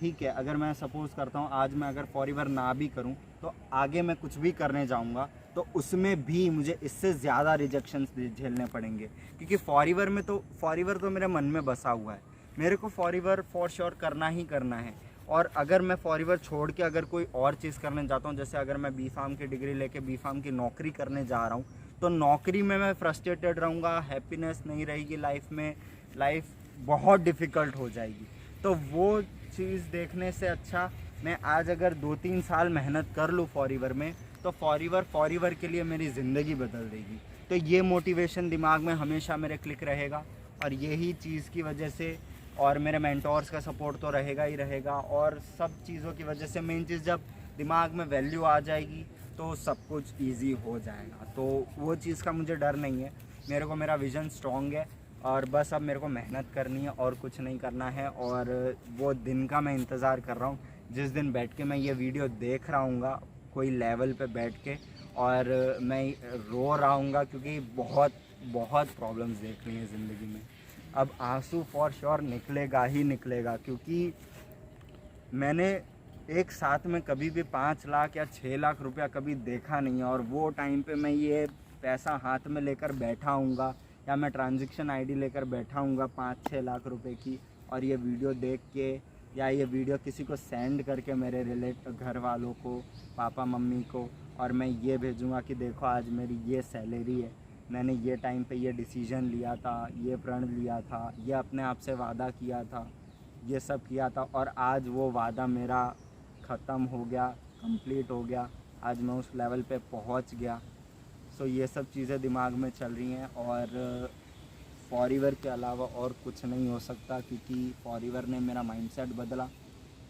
Speaker 2: ठीक है। अगर मैं सपोज़ करता हूँ आज मैं अगर फॉरएवर ना भी करूँ तो आगे मैं कुछ भी करने जाऊँगा तो उसमें भी मुझे इससे ज़्यादा रिजेक्शंस झेलने पड़ेंगे, क्योंकि फॉरएवर तो मेरे मन में बसा हुआ है। मेरे को फॉरएवर फॉर श्योर करना ही करना है। और अगर मैं फॉरएवर छोड़ के अगर कोई और चीज़ करने जाता हूँ, जैसे अगर मैं बी.फार्म की डिग्री लेके बी.फार्म की नौकरी करने जा रहा हूँ, तो नौकरी में मैं फ्रस्ट्रेटेड रहूँगा, हैप्पीनेस नहीं रहेगी लाइफ में, लाइफ बहुत डिफ़िकल्ट हो जाएगी। तो वो चीज़ देखने से अच्छा मैं आज अगर 2-3 साल मेहनत कर लूँ फॉरएवर में, तो फॉरएवर के लिए मेरी ज़िंदगी बदल देगी। तो ये मोटिवेशन दिमाग में हमेशा मेरे क्लिक रहेगा और यही चीज़ की वजह से, और मेरे मेंटोर्स का सपोर्ट तो रहेगा ही रहेगा, और सब चीज़ों की वजह से मेन चीज़ जब दिमाग में वैल्यू आ जाएगी तो सब कुछ ईजी हो जाएगा। तो वो चीज़ का मुझे डर नहीं है, मेरे को मेरा विज़न स्ट्रॉन्ग है और बस अब मेरे को मेहनत करनी है और कुछ नहीं करना है। और वो दिन का मैं इंतज़ार कर रहा हूँ जिस दिन बैठ के मैं ये वीडियो देख रहा हूँगा कोई लेवल पे बैठ के, और मैं रो रहा हूँगा क्योंकि बहुत बहुत प्रॉब्लम्स देख ली हैं ज़िंदगी में। अब आंसू फॉर श्योर निकलेगा ही निकलेगा, क्योंकि मैंने एक साथ में कभी भी 5 लाख या 6 लाख रुपया कभी देखा नहीं है। और वो टाइम पे मैं ये पैसा हाथ में लेकर बैठा हूँगा या मैं ट्रांजैक्शन आईडी लेकर बैठा हूँगा 5-6 लाख रुपए की, और ये वीडियो देख के या ये वीडियो किसी को सेंड करके मेरे घर वालों को, पापा मम्मी को, और मैं ये भेजूँगा कि देखो आज मेरी ये सैलरी है, मैंने ये टाइम पे ये डिसीजन लिया था, ये प्रण लिया था, ये अपने आप से वादा किया था, ये सब किया था, और आज वो वादा मेरा ख़त्म हो गया, कंप्लीट हो गया, आज मैं उस लेवल पे पहुंच गया। सो ये सब चीज़ें दिमाग में चल रही हैं, और फॉरएवर के अलावा और कुछ नहीं हो सकता, क्योंकि फॉरएवर ने मेरा माइंडसेट बदला।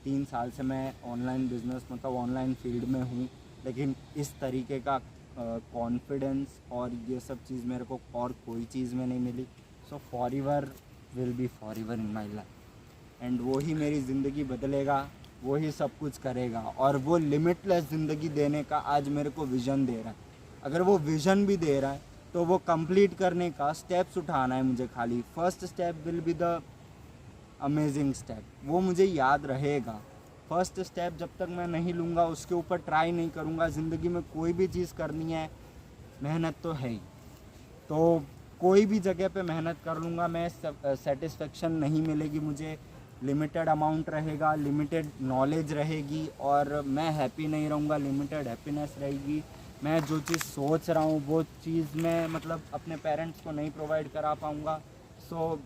Speaker 2: 3 साल से मैं ऑनलाइन बिज़नेस मतलब ऑनलाइन फील्ड में हूँ, लेकिन इस तरीके का कॉन्फिडेंस और ये सब चीज़ मेरे को और कोई चीज़ में नहीं मिली। So forever will be forever in my life, and वो ही मेरी ज़िंदगी बदलेगा, वो ही सब कुछ करेगा, और वो लिमिटलेस ज़िंदगी देने का आज मेरे को विज़न दे रहा है। अगर वो विज़न भी दे रहा है तो वो कंप्लीट करने का स्टेप्स उठाना है मुझे। खाली first step will be the amazing step, वो मुझे याद रहेगा। फर्स्ट स्टेप जब तक मैं नहीं लूँगा, उसके ऊपर ट्राई नहीं करूँगा, ज़िंदगी में कोई भी चीज़ करनी है मेहनत तो है ही, तो कोई भी जगह पे मेहनत कर लूँगा मैं, सेटिस्फेक्शन नहीं मिलेगी मुझे, लिमिटेड अमाउंट रहेगा, लिमिटेड नॉलेज रहेगी, और मैं हैप्पी नहीं रहूँगा, लिमिटेड हैप्पीनेस रहेगी। मैं जो चीज़ सोच रहा हूँ वो चीज़ मैं मतलब अपने पेरेंट्स को नहीं प्रोवाइड करा पाऊँगा। सो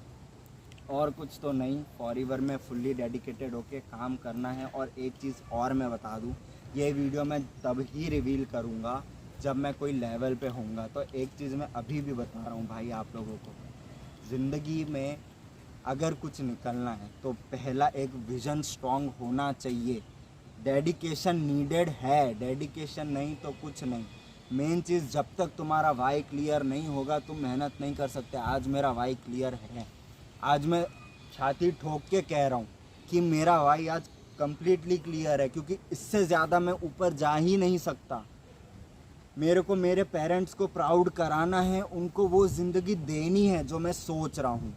Speaker 2: और कुछ तो नहीं, फॉरएवर में फुल्ली डेडिकेटेड होके काम करना है। और एक चीज़ और मैं बता दूँ, ये वीडियो मैं तब ही रिवील करूँगा जब मैं कोई लेवल पे होऊंगा। तो एक चीज़ मैं अभी भी बता रहा हूँ भाई आप लोगों को, ज़िंदगी में अगर कुछ निकलना है तो पहला एक विज़न स्ट्रॉन्ग होना चाहिए। डेडिकेशन नीडेड है, डेडिकेशन नहीं तो कुछ नहीं। मेन चीज़, जब तक तुम्हारा वाई क्लियर नहीं होगा तुम मेहनत नहीं कर सकते। आज मेरा वाई क्लियर है, आज मैं छाती ठोक के कह रहा हूँ कि मेरा वाई आज कंप्लीटली क्लियर है, क्योंकि इससे ज़्यादा मैं ऊपर जा ही नहीं सकता। मेरे को मेरे पेरेंट्स को प्राउड कराना है, उनको वो ज़िंदगी देनी है जो मैं सोच रहा हूँ,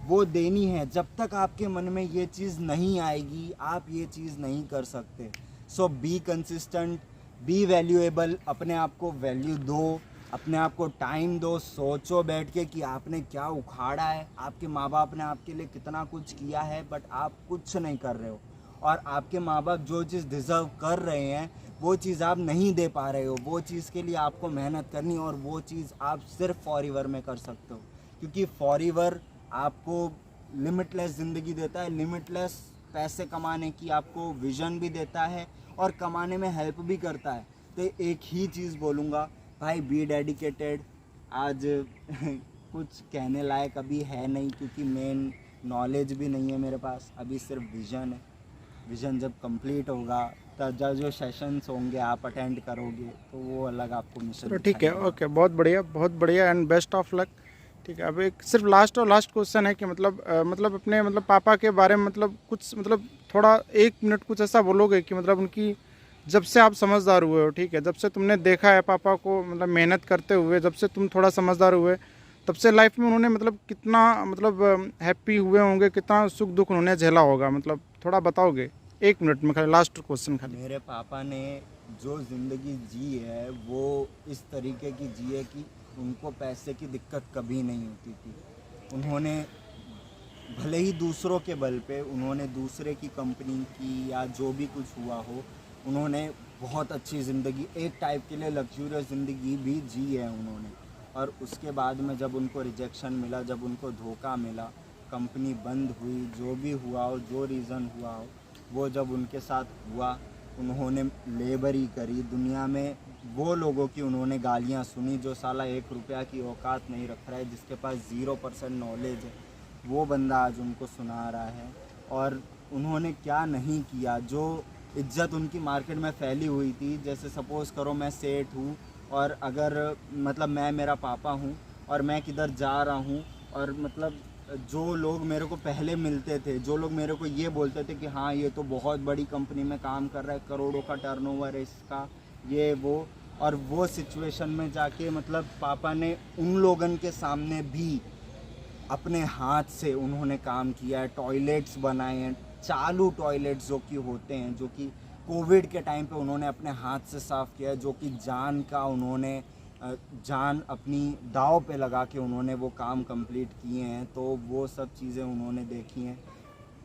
Speaker 2: वो देनी है। जब तक आपके मन में ये चीज़ नहीं आएगी आप ये चीज़ नहीं कर सकते। सो बी कंसिस्टेंट, बी वैल्यूएबल, अपने आप को वैल्यू दो, अपने आप को टाइम दो, सोचो बैठ के कि आपने क्या उखाड़ा है। आपके माँ बाप ने आपके लिए कितना कुछ किया है, बट आप कुछ नहीं कर रहे हो, और आपके माँ बाप जो चीज़ डिज़र्व कर रहे हैं वो चीज़ आप नहीं दे पा रहे हो। वो चीज़ के लिए आपको मेहनत करनी, और वो चीज़ आप सिर्फ फॉरएवर में कर सकते हो, क्योंकि फॉरएवर आपको लिमिटलेस ज़िंदगी देता है, लिमिटलेस पैसे कमाने की आपको विज़न भी देता है, और कमाने में हेल्प भी करता है। तो एक ही चीज़ बोलूँगा भाई, बी डेडिकेटेड। आज कुछ कहने लायक अभी है नहीं, क्योंकि मेन नॉलेज भी नहीं है मेरे पास, अभी सिर्फ विज़न है। विज़न जब कंप्लीट होगा तब जो सेशंस होंगे आप अटेंड करोगे तो वो अलग आपको मिशन
Speaker 1: चलो ठीक है, ओके, बहुत बढ़िया एंड बेस्ट ऑफ लक। ठीक है, अब एक सिर्फ लास्ट क्वेश्चन है कि मतलब अपने मतलब पापा के बारे में मतलब कुछ मतलब थोड़ा 1 मिनट कुछ ऐसा बोलोगे कि मतलब उनकी, जब से आप समझदार हुए हो, ठीक है, जब से तुमने देखा है पापा को मतलब मेहनत करते हुए, जब से तुम थोड़ा समझदार हुए, तब से लाइफ में उन्होंने मतलब कितना मतलब हैप्पी हुए होंगे, कितना सुख दुख उन्होंने झेला होगा, मतलब थोड़ा बताओगे 1 मिनट में? खाली लास्ट क्वेश्चन खाली।
Speaker 2: मेरे पापा ने जो ज़िंदगी जी है वो इस तरीके की जी है कि उनको पैसे की दिक्कत कभी नहीं होती थी। उन्होंने भले ही दूसरों के बल पे, उन्होंने दूसरे की कंपनी की या जो भी कुछ हुआ हो, उन्होंने बहुत अच्छी ज़िंदगी, एक टाइप के लिए लग्जूरियस ज़िंदगी भी जी है उन्होंने। और उसके बाद में जब उनको रिजेक्शन मिला, जब उनको धोखा मिला, कंपनी बंद हुई, जो भी हुआ हो, जो रीज़न हुआ हो, वो जब उनके साथ हुआ, उन्होंने लेबरी करी दुनिया में। वो लोगों की उन्होंने गालियाँ सुनी जो साला 1 रुपया की औकात नहीं रख रहा है, जिसके पास 0% नॉलेज है, वो बंदा आज उनको सुना रहा है। और उन्होंने क्या नहीं किया, जो इज्जत उनकी मार्केट में फैली हुई थी। जैसे सपोज़ करो मैं सेठ हूँ, और अगर मतलब मैं, मेरा पापा हूँ, और मैं किधर जा रहा हूँ, और मतलब जो लोग मेरे को पहले मिलते थे, जो लोग मेरे को ये बोलते थे कि हाँ ये तो बहुत बड़ी कंपनी में काम कर रहा है, करोड़ों का टर्नओवर है इसका, ये वो, और वो सिचुएशन में जाके मतलब पापा ने उन लोगों के सामने भी अपने हाथ से उन्होंने काम किया है। टॉयलेट्स बनाए हैं, चालू टॉयलेट्स जो कि होते हैं, जो कि कोविड के टाइम पे उन्होंने अपने हाथ से साफ़ किया है, जो कि जान का उन्होंने जान अपनी दांव पे लगा के उन्होंने वो काम कंप्लीट किए हैं। तो वो सब चीज़ें उन्होंने देखी हैं।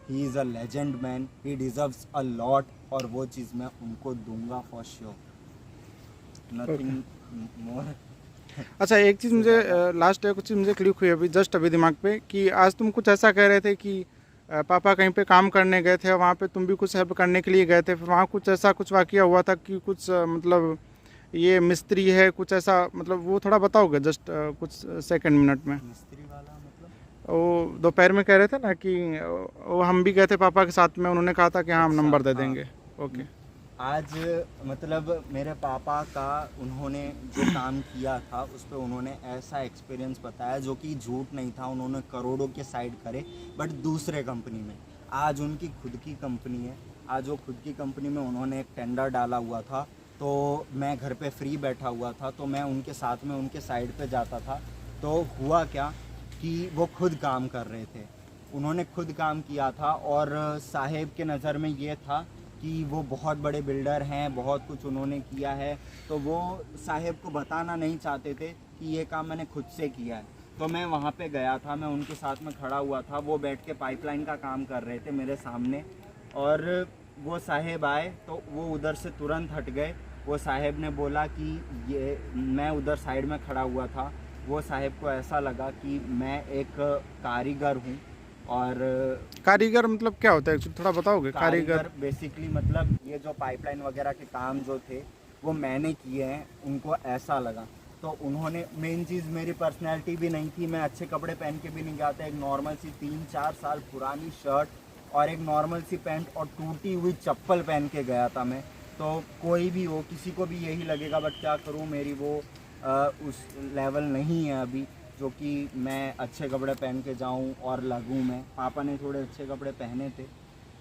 Speaker 2: He is a legend man, he deserves a lot, और वो चीज़ मैं उनको दूंगा फॉर श्योर, नथिंग मोर।
Speaker 1: अच्छा, एक चीज़ मुझे लास्ट एक चीज़ मुझे क्लिक हुई अभी जस्ट अभी दिमाग पे कि आज तुम कुछ ऐसा कह रहे थे कि पापा कहीं पे काम करने गए थे, वहाँ पे तुम भी कुछ हेल्प करने के लिए गए थे, फिर वहाँ कुछ ऐसा कुछ वाकया हुआ था कि कुछ मतलब ये मिस्त्री है कुछ ऐसा, मतलब वो थोड़ा बताओगे जस्ट कुछ सेकंड मिनट में।
Speaker 2: मिस्त्री वाला मतलब?
Speaker 1: वो दोपहर में कह रहे थे ना कि वो हम भी गए थे पापा के साथ में, उन्होंने कहा था कि हाँ हम
Speaker 2: अच्छा,
Speaker 1: नंबर दे
Speaker 2: हाँ।
Speaker 1: देंगे। ओके।
Speaker 2: आज मतलब मेरे पापा का उन्होंने जो काम किया था उस पर उन्होंने ऐसा एक्सपीरियंस बताया जो कि झूठ नहीं था। उन्होंने करोड़ों के साइड करे बट दूसरे कंपनी में। आज उनकी खुद की कंपनी है। आज वो खुद की कंपनी में उन्होंने एक टेंडर डाला हुआ था, तो मैं घर पे फ्री बैठा हुआ था, तो मैं उनके साथ में उनके साइड पे जाता था। तो हुआ क्या कि वो खुद काम कर रहे थे, उन्होंने खुद काम किया था और साहेब के नज़र में ये था कि वो बहुत बड़े बिल्डर हैं, बहुत कुछ उन्होंने किया है, तो वो साहेब को बताना नहीं चाहते थे कि ये काम मैंने खुद से किया है। तो मैं वहाँ पे गया था, मैं उनके साथ में खड़ा हुआ था, वो बैठ के पाइपलाइन का काम कर रहे थे मेरे सामने, और वो साहेब आए तो वो उधर से तुरंत हट गए। वो साहेब ने बोला कि ये, मैं उधर साइड में खड़ा हुआ था, वो साहेब को ऐसा लगा कि मैं एक कारीगर हूँ। और
Speaker 1: कारीगर मतलब क्या होता है एक्चुअली, थोड़ा बताओगे?
Speaker 2: कारीगर बेसिकली मतलब ये जो पाइपलाइन वगैरह के काम जो थे वो मैंने किए हैं, उनको ऐसा लगा। तो उन्होंने, मेन चीज़ मेरी पर्सनैलिटी भी नहीं थी, मैं अच्छे कपड़े पहन के भी नहीं गया था। एक नॉर्मल सी 3-4 साल पुरानी शर्ट और एक नॉर्मल सी पैंट और टूटी हुई चप्पल पहन के गया था मैं। तो कोई भी हो, किसी को भी यही लगेगा, बट क्या करूँ, मेरी वो उस लेवल नहीं है अभी जो कि मैं अच्छे कपड़े पहन के जाऊं और लगूं मैं। पापा ने थोड़े अच्छे कपड़े पहने थे,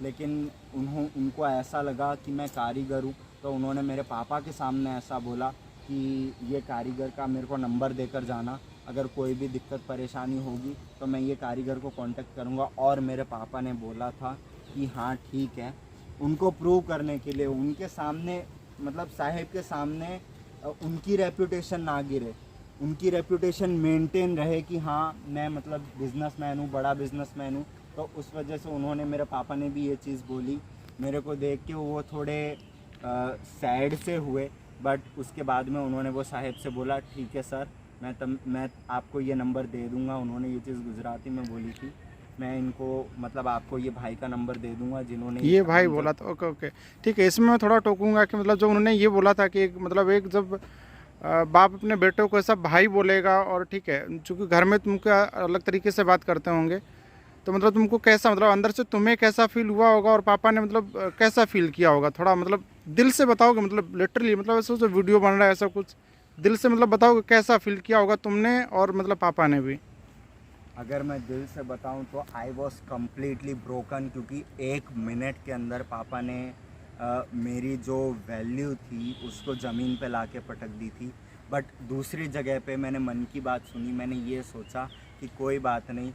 Speaker 2: लेकिन उनको ऐसा लगा कि मैं कारीगर हूं, तो उन्होंने मेरे पापा के सामने ऐसा बोला कि ये कारीगर का मेरे को नंबर देकर जाना, अगर कोई भी दिक्कत परेशानी होगी तो मैं ये कारीगर को कांटेक्ट करूंगा। और मेरे पापा ने बोला था कि हाँ ठीक है, उनको प्रूव करने के लिए उनके सामने, मतलब साहेब के सामने उनकी रेपुटेशन ना गिरे, उनकी रेपुटेशन मेंटेन रहे कि हाँ मैं मतलब बिजनेसमैन हूँ, बड़ा बिजनेसमैन हूँ। तो उस वजह से उन्होंने, मेरे पापा ने भी ये चीज़ बोली। मेरे को देख के वो थोड़े सैड से हुए, बट उसके बाद में उन्होंने वो साहेब से बोला ठीक है सर, मैं आपको ये नंबर दे दूँगा। उन्होंने ये चीज़ गुजराती में बोली थी, मैं इनको मतलब आपको ये भाई का नंबर दे दूँगा जिन्होंने
Speaker 1: ये भाई
Speaker 2: काम
Speaker 1: बोला था। ओके ओके ठीक है। इसमें मैं थोड़ा टोकूंगा कि मतलब जब उन्होंने ये बोला था कि मतलब एक जब बाप अपने बेटों को ऐसा भाई बोलेगा, और ठीक है चूँकि घर में तुमको अलग तरीके से बात करते होंगे, तो मतलब तुमको कैसा, मतलब अंदर से तुम्हें कैसा फील हुआ होगा और पापा ने मतलब कैसा फील किया होगा? थोड़ा मतलब दिल से बताओगे, मतलब लिटरली, मतलब ऐसा जो वीडियो बन रहा है ऐसा कुछ दिल से मतलब बताओगे कैसा फील किया होगा तुमने और मतलब पापा ने भी?
Speaker 2: अगर मैं दिल से बताऊं तो आई वॉज कम्प्लीटली ब्रोकन, क्योंकि 1 मिनट के अंदर पापा ने मेरी जो वैल्यू थी उसको ज़मीन पे लाके पटक दी थी। बट दूसरी जगह पे मैंने मन की बात सुनी, मैंने ये सोचा कि कोई बात नहीं,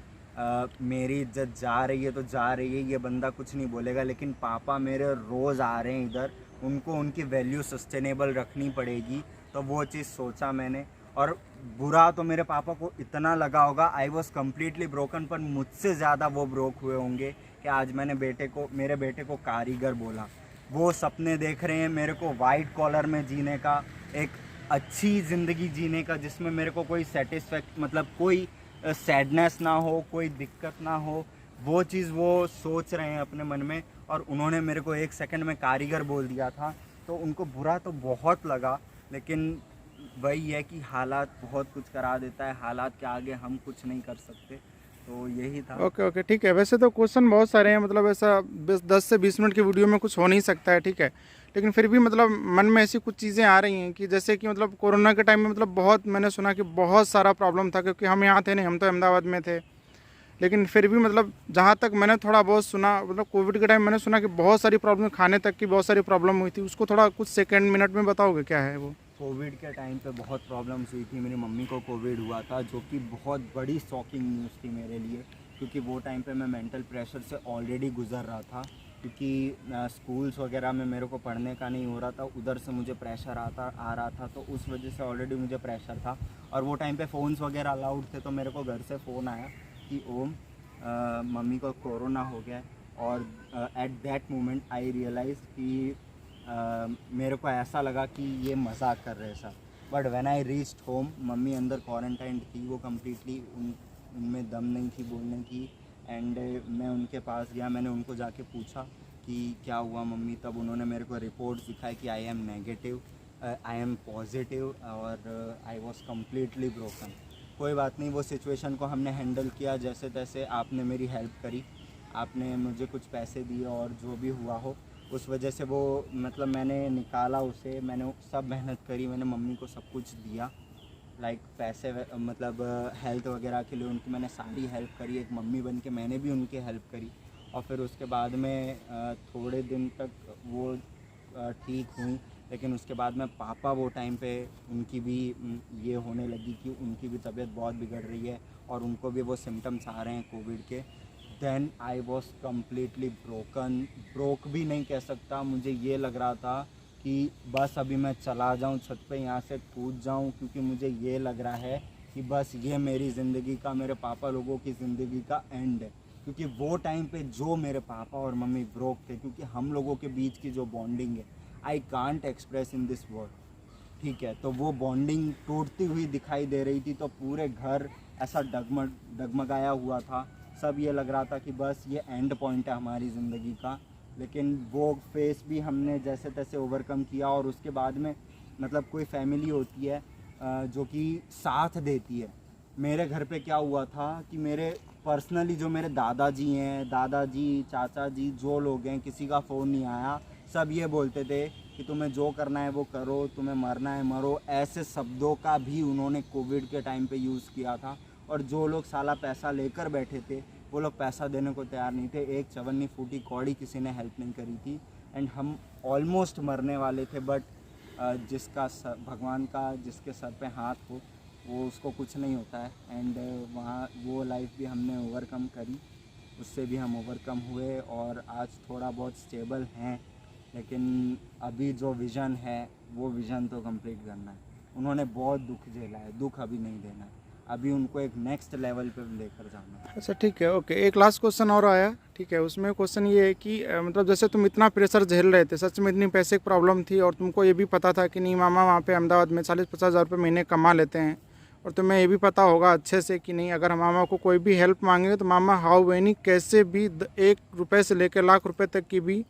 Speaker 2: मेरी इज्जत जा रही है तो जा रही है, ये बंदा कुछ नहीं बोलेगा। लेकिन पापा मेरे रोज़ आ रहे हैं इधर, उनको उनकी वैल्यू सस्टेनेबल रखनी पड़ेगी, तो वो चीज़ सोचा मैंने। और बुरा तो मेरे पापा को इतना लगा होगा, आई वॉज कम्प्लीटली ब्रोकन, पर मुझसे ज़्यादा वो ब्रोक हुए होंगे कि आज मैंने मेरे बेटे को कारीगर बोला। वो सपने देख रहे हैं मेरे को वाइट कॉलर में जीने का, एक अच्छी ज़िंदगी जीने का, जिसमें मेरे को कोई सेटिस्फैक्ट, मतलब कोई सैडनेस ना हो, कोई दिक्कत ना हो, वो चीज़ वो सोच रहे हैं अपने मन में। और उन्होंने मेरे को 1 सेकंड में कारीगर बोल दिया था, तो उनको बुरा तो बहुत लगा। लेकिन वही है कि हालात बहुत कुछ करा देता है, हालात के आगे हम कुछ नहीं कर सकते, तो यही था।
Speaker 1: ओके ओके ठीक है। वैसे तो क्वेश्चन बहुत सारे हैं, मतलब ऐसा 10 से 20 मिनट की वीडियो में कुछ हो नहीं सकता है, ठीक है, लेकिन फिर भी मतलब मन में ऐसी कुछ चीज़ें आ रही हैं कि जैसे कि मतलब कोरोना के टाइम में मतलब बहुत मैंने सुना कि बहुत सारा प्रॉब्लम था, क्योंकि हम यहाँ थे नहीं, हम तो अहमदाबाद में थे। लेकिन फिर भी मतलब जहाँ तक मैंने थोड़ा बहुत सुना, मतलब कोविड के टाइम मैंने सुना कि बहुत सारी प्रॉब्लम, खाने तक की बहुत सारी प्रॉब्लम हुई थी। उसको थोड़ा कुछ सेकंड मिनट में बताओगे क्या है वो?
Speaker 2: कोविड के टाइम पे बहुत प्रॉब्लम्स हुई थी। मेरी मम्मी को कोविड हुआ था, जो कि बहुत बड़ी शॉकिंग न्यूज़ थी मेरे लिए, क्योंकि वो टाइम पे मैं मेंटल प्रेशर से ऑलरेडी गुजर रहा था, क्योंकि स्कूल्स वगैरह में मेरे को पढ़ने का नहीं हो रहा था, उधर से मुझे प्रेशर आ रहा था, तो उस वजह से ऑलरेडी मुझे प्रेशर था। और वो टाइम पे फ़ोन्स वगैरह अलाउड थे, तो मेरे को घर से फ़ोन आया कि ओम, मम्मी को कोरोना हो गया है। और at that moment I realise कि मेरे को ऐसा लगा कि ये मजाक कर रहे हैं सब, but when I reached home, mummy अंदर क्वारंटाइन थी, वो कम्प्लीटली उनमें दम नहीं थी बोलने की। एंड मैं उनके पास गया, मैंने उनको जाके पूछा कि क्या हुआ मम्मी, तब उन्होंने मेरे को रिपोर्ट्स दिखाई कि I am negative, I am positive, और आई वॉज कम्प्लीटली ब्रोकन। कोई बात नहीं, वो सिचुएशन को हमने हैंडल किया जैसे तैसे। आपने मेरी हेल्प करी, आपने मुझे कुछ पैसे दिए, और जो भी हुआ हो उस वजह से वो मतलब मैंने निकाला उसे, मैंने सब मेहनत करी, मैंने मम्मी को सब कुछ दिया, लाइक पैसे मतलब हेल्थ वगैरह के लिए उनकी मैंने सारी हेल्प करी। एक मम्मी बन के मैंने भी उनकी हेल्प करी। और फिर उसके बाद में थोड़े दिन तक वो ठीक हुई, लेकिन उसके बाद में पापा वो टाइम पे उनकी भी ये होने लगी कि उनकी भी तबीयत बहुत बिगड़ रही है और उनको भी वो सिम्टम्स आ रहे हैं कोविड के। Then I was completely broken. Broke भी नहीं कह सकता, मुझे ये लग रहा था कि बस अभी मैं चला जाऊं छत पे, यहाँ से कूद जाऊं, क्योंकि मुझे ये लग रहा है कि बस ये मेरी ज़िंदगी का, मेरे पापा लोगों की ज़िंदगी का एंड है। क्योंकि वो टाइम पे जो मेरे पापा और मम्मी ब्रोक थे, क्योंकि हम लोगों के बीच की जो बॉन्डिंग है I can't express in this word, ठीक है। तो वो बॉन्डिंग टूटती हुई दिखाई दे रही थी, तो पूरे घर ऐसा डगमगाया हुआ था। सब ये लग रहा था कि बस ये एंड पॉइंट है हमारी ज़िंदगी का। लेकिन वो फेस भी हमने जैसे तैसे ओवरकम किया। और उसके बाद में मतलब कोई फैमिली होती है जो कि साथ देती है। मेरे घर पे क्या हुआ था कि मेरे पर्सनली जो मेरे दादाजी हैं, दादाजी, चाचा जी, जो लोग हैं, किसी का फ़ोन नहीं आया। सब ये बोलते थे कि तुम्हें जो करना है वो करो, तुम्हें मरना है मरो। ऐसे शब्दों का भी उन्होंने कोविड के टाइम पे यूज़ किया था। और जो लोग साला पैसा लेकर बैठे थे, वो लोग पैसा देने को तैयार नहीं थे। एक चवन्नी फूटी कौड़ी किसी ने हेल्प नहीं करी थी। एंड हम ऑलमोस्ट मरने वाले थे। बट जिसका भगवान का जिसके सर पे हाथ हो वो उसको कुछ नहीं होता है। एंड वहाँ वो लाइफ भी हमने ओवरकम करी, उससे भी हम ओवरकम हुए और आज थोड़ा बहुत स्टेबल हैं। लेकिन अभी जो विज़न है वो विज़न तो कंप्लीट करना है। उन्होंने बहुत दुख झेला है, दुख अभी नहीं देना है, अभी उनको एक नेक्स्ट लेवल पे लेकर जाना है।
Speaker 1: अच्छा ठीक है, ओके। एक लास्ट क्वेश्चन और आया, ठीक है। उसमें क्वेश्चन ये है कि मतलब जैसे तुम इतना प्रेशर झेल रहे थे, सच में इतनी पैसे की प्रॉब्लम थी और तुमको ये भी पता था कि नहीं मामा वहाँ पे अहमदाबाद में 40-50 हज़ार रुपये महीने कमा लेते हैं, और तुम्हें ये भी पता होगा अच्छे से कि नहीं अगर हम मामा को कोई भी हेल्प मांगेंगे तो मामा हाउ एनी कैसे भी 1 रुपये से लेकर लाख रुपये तक की भी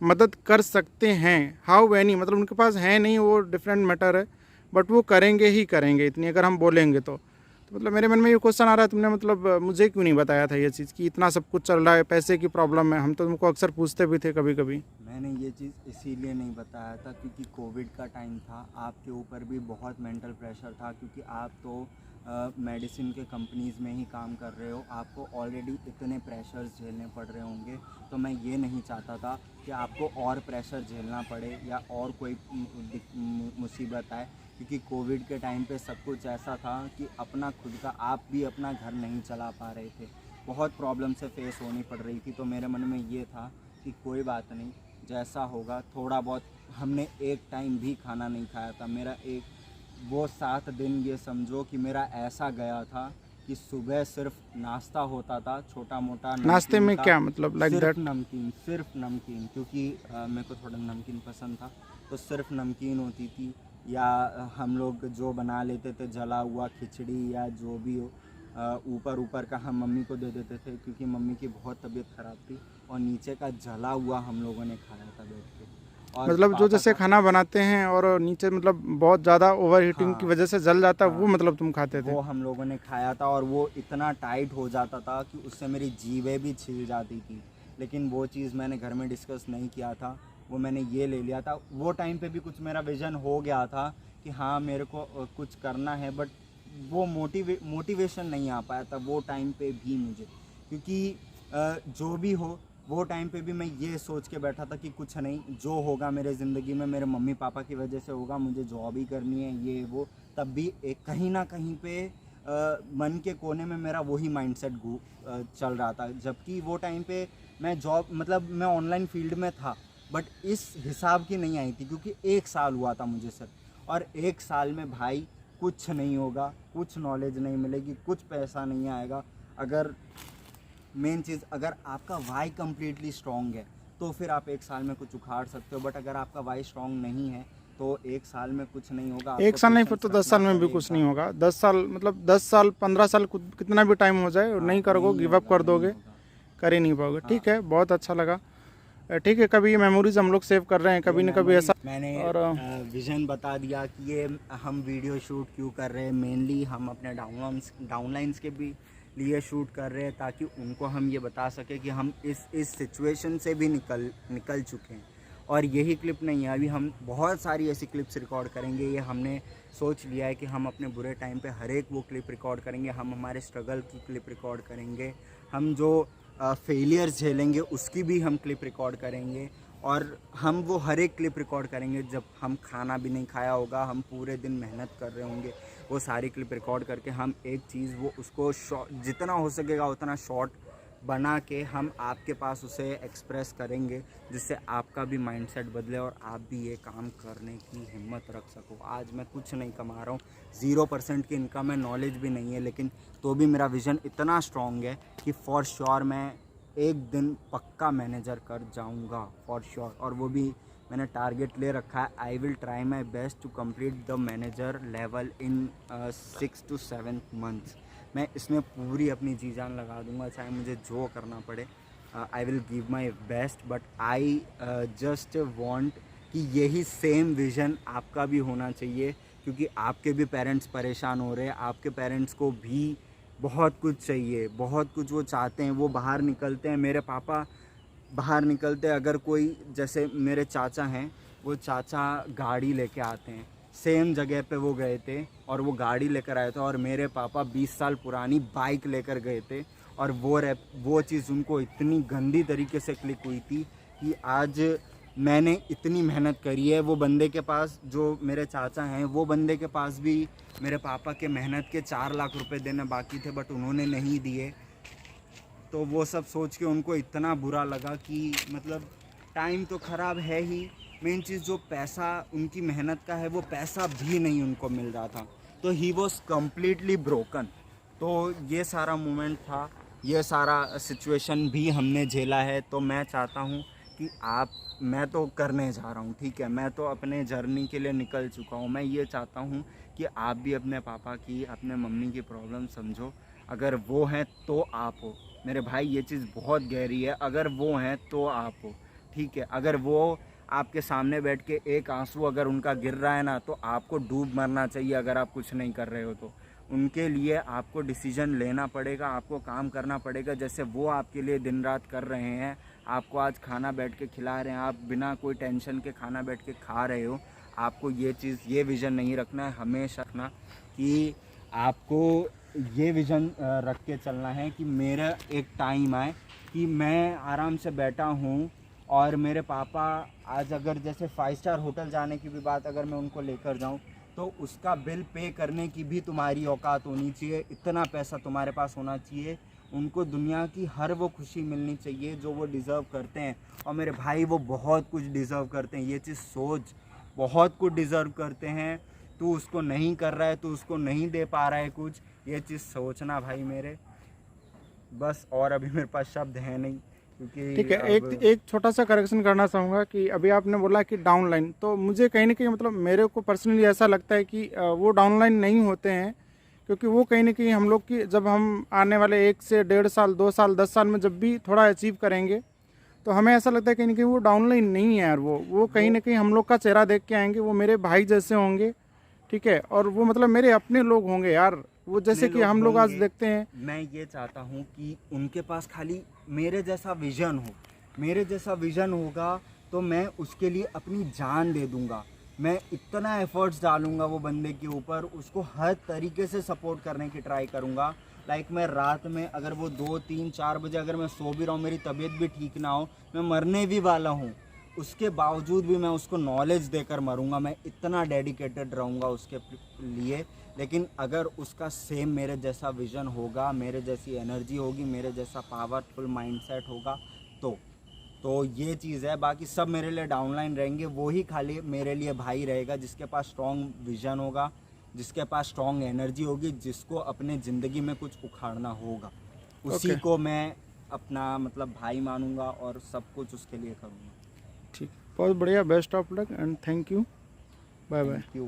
Speaker 1: मदद कर सकते हैं। हाउ एनी मतलब उनके पास है नहीं, वो डिफरेंट मैटर है, बट वो करेंगे ही करेंगे इतनी अगर हम बोलेंगे तो मतलब मेरे मन में ये क्वेश्चन आ रहा है, तुमने मतलब मुझे क्यों नहीं बताया था ये चीज़ कि इतना सब कुछ चल रहा है, पैसे की प्रॉब्लम है। हम तो तुमको अक्सर पूछते भी थे कभी कभी।
Speaker 2: मैंने ये चीज़ इसीलिए नहीं बताया था क्योंकि कोविड का टाइम था, आपके ऊपर भी बहुत मेंटल प्रेशर था, क्योंकि आप तो मेडिसिन के कंपनीज़ में ही काम कर रहे हो, आपको ऑलरेडी इतने प्रेशर्स झेलने पड़ रहे होंगे। तो मैं ये नहीं चाहता था कि आपको और प्रेशर झेलना पड़े या और कोई मुसीबत आए, क्योंकि कोविड के टाइम पे सब कुछ ऐसा था कि अपना खुद का आप भी अपना घर नहीं चला पा रहे थे, बहुत प्रॉब्लम से फेस होनी पड़ रही थी। तो मेरे मन में ये था कि कोई बात नहीं, जैसा होगा थोड़ा बहुत। हमने एक टाइम भी खाना नहीं खाया था। मेरा एक वो 7 दिन ये समझो कि मेरा ऐसा गया था कि सुबह सिर्फ नाश्ता होता था, छोटा मोटा
Speaker 1: नाश्ते में
Speaker 2: का,
Speaker 1: क्या मतलब लाइक दैट?
Speaker 2: सिर्फ नमकीन, क्योंकि मेरे को थोड़ा नमकीन पसंद था, तो सिर्फ नमकीन होती थी। या हम लोग जो बना लेते थे जला हुआ खिचड़ी या जो भी हो, ऊपर का हम मम्मी को दे देते थे, क्योंकि मम्मी की बहुत तबीयत ख़राब थी। और नीचे का जला हुआ हम लोगों ने खाया था बैठ के। और
Speaker 1: मतलब जो जैसे खाना बनाते हैं और नीचे मतलब बहुत ज़्यादा ओवर हीटिंग की वजह से जल जाता है, वो मतलब तुम खाते थे?
Speaker 2: वो हम लोगों ने खाया था और वो इतना टाइट हो जाता था कि उससे मेरी जीभें भी छिल जाती थी। लेकिन वो चीज़ मैंने घर में डिस्कस नहीं किया था, वो मैंने ये ले लिया था। वो टाइम पे भी कुछ मेरा विज़न हो गया था कि हाँ मेरे को कुछ करना है, बट वो मोटिवेशन नहीं आ पाया था वो टाइम पे भी मुझे, क्योंकि जो भी हो वो टाइम पे भी मैं ये सोच के बैठा था कि कुछ नहीं, जो होगा मेरे ज़िंदगी में मेरे मम्मी पापा की वजह से होगा, मुझे जॉब ही करनी है ये वो। तब भी एक कहीं ना कहीं पे मन के कोने में मेरा वही माइंडसेट चल रहा था। जबकि वो टाइम पे मैं जॉब मतलब मैं ऑनलाइन फील्ड में था, बट इस हिसाब की नहीं आई थी, क्योंकि 1 साल हुआ था मुझे सिर्फ। और 1 साल में भाई कुछ नहीं होगा, कुछ नॉलेज नहीं मिलेगी, कुछ पैसा नहीं आएगा। अगर मेन चीज़, अगर आपका वाई कम्प्लीटली स्ट्रॉन्ग है तो फिर आप 1 साल में कुछ उखाड़ सकते हो। बट अगर आपका वाई स्ट्रॉन्ग नहीं है तो एक साल में कुछ नहीं होगा।
Speaker 1: एक
Speaker 2: आपको
Speaker 1: साल नहीं, फिर
Speaker 2: पेशेंस
Speaker 1: तो 10 साल
Speaker 2: रखना
Speaker 1: में भी कुछ
Speaker 2: पड़ेगा।
Speaker 1: नहीं होगा। 10 साल मतलब 10 साल 15 साल कितना भी टाइम हो जाए और नहीं करोगे, गिव अप कर
Speaker 2: नहीं
Speaker 1: दोगे,
Speaker 2: होगा।
Speaker 1: कर ही नहीं पाओगे।
Speaker 2: हाँ।
Speaker 1: ठीक है, बहुत अच्छा लगा। ठीक है, कभी ये मेमोरीज हम लोग सेव कर रहे हैं, कभी
Speaker 2: ये
Speaker 1: न कभी ऐसा।
Speaker 2: मैंने
Speaker 1: और
Speaker 2: विज़न बता दिया कि ये हम वीडियो शूट क्यों कर रहे हैं। मेनली हम अपने डाउनलाइंस के भी लिए शूट कर रहे हैं, ताकि उनको हम ये बता सकें कि हम इस सिचुएशन से भी निकल चुके हैं। और यही क्लिप नहीं है, अभी हम बहुत सारी ऐसी क्लिप्स रिकॉर्ड करेंगे। ये हमने सोच लिया है कि हम अपने बुरे टाइम पे हर एक वो क्लिप रिकॉर्ड करेंगे। हम हमारे स्ट्रगल की क्लिप रिकॉर्ड करेंगे, हम जो फेलियर्स झेलेंगे उसकी भी हम क्लिप रिकॉर्ड करेंगे। और हम वो हर एक क्लिप रिकॉर्ड करेंगे जब हम खाना भी नहीं खाया होगा, हम पूरे दिन मेहनत कर रहे होंगे। वो सारी क्लिप रिकॉर्ड करके हम एक चीज़ वो उसको जितना हो सकेगा उतना शॉर्ट बना के हम आपके पास उसे एक्सप्रेस करेंगे, जिससे आपका भी माइंडसेट बदले और आप भी ये काम करने की हिम्मत रख सको। आज मैं कुछ नहीं कमा रहा हूँ, 0% की इनकम है, नॉलेज भी नहीं है, लेकिन तो भी मेरा विज़न इतना स्ट्रॉन्ग है कि फॉर श्योर मैं एक दिन पक्का मैनेजर कर जाऊंगा, फॉर श्योर। और वो भी मैंने टारगेट ले रखा है, I will try my best to complete the manager level in 6 to 7 months। मैं इसमें पूरी अपनी जी जान लगा दूंगा, चाहे मुझे जो करना पड़े। I will give my best, but I just want कि यही सेम विज़न आपका भी होना चाहिए, क्योंकि आपके भी पेरेंट्स परेशान हो रहे हैं। आपके पेरेंट्स को भी बहुत कुछ चाहिए, बहुत कुछ वो चाहते हैं। वो बाहर निकलते हैं, मेरे पापा बाहर निकलते हैं, अगर कोई जैसे मेरे चाचा हैं, वो चाचा गाड़ी लेके आते हैं, सेम जगह पे वो गए थे और वो गाड़ी लेकर आए थे, और मेरे पापा 20 साल पुरानी बाइक लेकर गए थे। और वो चीज़ उनको इतनी गंदी तरीके से क्लिक हुई थी कि आज मैंने इतनी मेहनत करी है। वो बंदे के पास, जो मेरे चाचा हैं, वो बंदे के पास भी मेरे पापा के मेहनत के 4 लाख रुपए देने बाकी थे, बट उन्होंने नहीं दिए। तो वो सब सोच के उनको इतना बुरा लगा कि मतलब टाइम तो ख़राब है ही, मेन चीज़ जो पैसा उनकी मेहनत का है वो पैसा भी नहीं उनको मिल रहा था। तो ही वॉज कम्प्लीटली ब्रोकन। तो ये सारा मोमेंट था, ये सारा सिचुएशन भी हमने झेला है। तो मैं चाहता हूँ कि मैं तो करने जा रहा हूँ, ठीक है, मैं तो अपने जर्नी के लिए निकल चुका हूँ। मैं ये चाहता हूँ कि आप भी अपने पापा की, अपने मम्मी की प्रॉब्लम समझो। अगर वो हैं तो आप हो मेरे भाई, ये चीज़ बहुत गहरी है। अगर वो हैं तो आप हो, ठीक है। अगर वो आपके सामने बैठ के एक आंसू अगर उनका गिर रहा है ना, तो आपको डूब मरना चाहिए। अगर आप कुछ नहीं कर रहे हो तो उनके लिए आपको डिसीजन लेना पड़ेगा, आपको काम करना पड़ेगा, जैसे वो आपके लिए दिन रात कर रहे हैं। आपको आज खाना बैठ के खिला रहे हैं, आप बिना कोई टेंशन के खाना बैठ के खा रहे हो। आपको ये चीज़, ये विज़न नहीं रखना है, हमेशा रखना कि आपको ये विज़न रख के चलना है कि मेरा एक टाइम आए कि मैं आराम से बैठा हूँ और मेरे पापा आज अगर जैसे 5 स्टार होटल जाने की भी बात अगर मैं उनको लेकर जाऊँ, तो उसका बिल पे करने की भी तुम्हारी औकात होनी चाहिए। इतना पैसा तुम्हारे पास होना चाहिए। उनको दुनिया की हर वो खुशी मिलनी चाहिए जो वो डिज़र्व करते हैं। और मेरे भाई, वो बहुत कुछ डिज़र्व करते हैं, ये चीज़ सोच, बहुत कुछ डिज़र्व करते हैं। तू उसको नहीं कर रहा है, तू उसको नहीं दे पा रहा है कुछ, ये चीज़ सोचना भाई मेरे। बस, और अभी मेरे पास शब्द है नहीं, क्योंकि
Speaker 1: ठीक है, एक छोटा सा करेक्शन करना चाहूँगा कि अभी आपने बोला कि डाउनलाइन, तो मुझे कहीं ना कहीं मतलब मेरे को पर्सनली ऐसा लगता है कि वो डाउनलाइन नहीं होते हैं, क्योंकि वो कहीं ना कहीं हम लोग की, जब हम आने वाले 1 से 1.5 साल, 2 साल, 10 साल में जब भी थोड़ा अचीव करेंगे, तो हमें ऐसा लगता है कहीं ना कहीं वो डाउनलाइन नहीं है यार। वो कहीं ना कहीं हम लोग का चेहरा देख के आएंगे, वो मेरे भाई जैसे होंगे, ठीक है, और वो मतलब मेरे अपने लोग होंगे यार। वो जैसे कि हम लोग आज देखते हैं।
Speaker 2: मैं ये चाहता हूँ कि उनके पास खाली मेरे जैसा विज़न हो, मेरे जैसा विज़न होगा तो मैं उसके लिए अपनी जान दे दूँगा। मैं इतना एफर्ट्स डालूँगा वो बंदे के ऊपर, उसको हर तरीके से सपोर्ट करने की ट्राई करूँगा। लाइक मैं रात में अगर वो 2, 3, 4 बजे अगर मैं सो भी रहा हूँ, मेरी तबीयत भी ठीक ना हो, मैं मरने भी वाला हूँ, उसके बावजूद भी मैं उसको नॉलेज देकर मरूंगा। मैं इतना डेडिकेटेड रहूँगा उसके लिए। लेकिन अगर उसका सेम मेरे जैसा विज़न होगा, मेरे जैसी एनर्जी होगी, मेरे जैसा पावरफुल माइंडसेट होगा, तो ये चीज़ है। बाकी सब मेरे लिए डाउनलाइन रहेंगे, वो ही खाली मेरे लिए भाई रहेगा जिसके पास स्ट्रॉन्ग विज़न होगा, जिसके पास स्ट्रॉन्ग एनर्जी होगी, जिसको अपने ज़िंदगी में कुछ उखाड़ना होगा, उसी
Speaker 1: ओके,
Speaker 2: को मैं अपना मतलब भाई मानूंगा और सब कुछ उसके लिए करूँगा।
Speaker 1: ठीक, बहुत बढ़िया, best of luck and thank you. Bye bye.
Speaker 2: Thank you.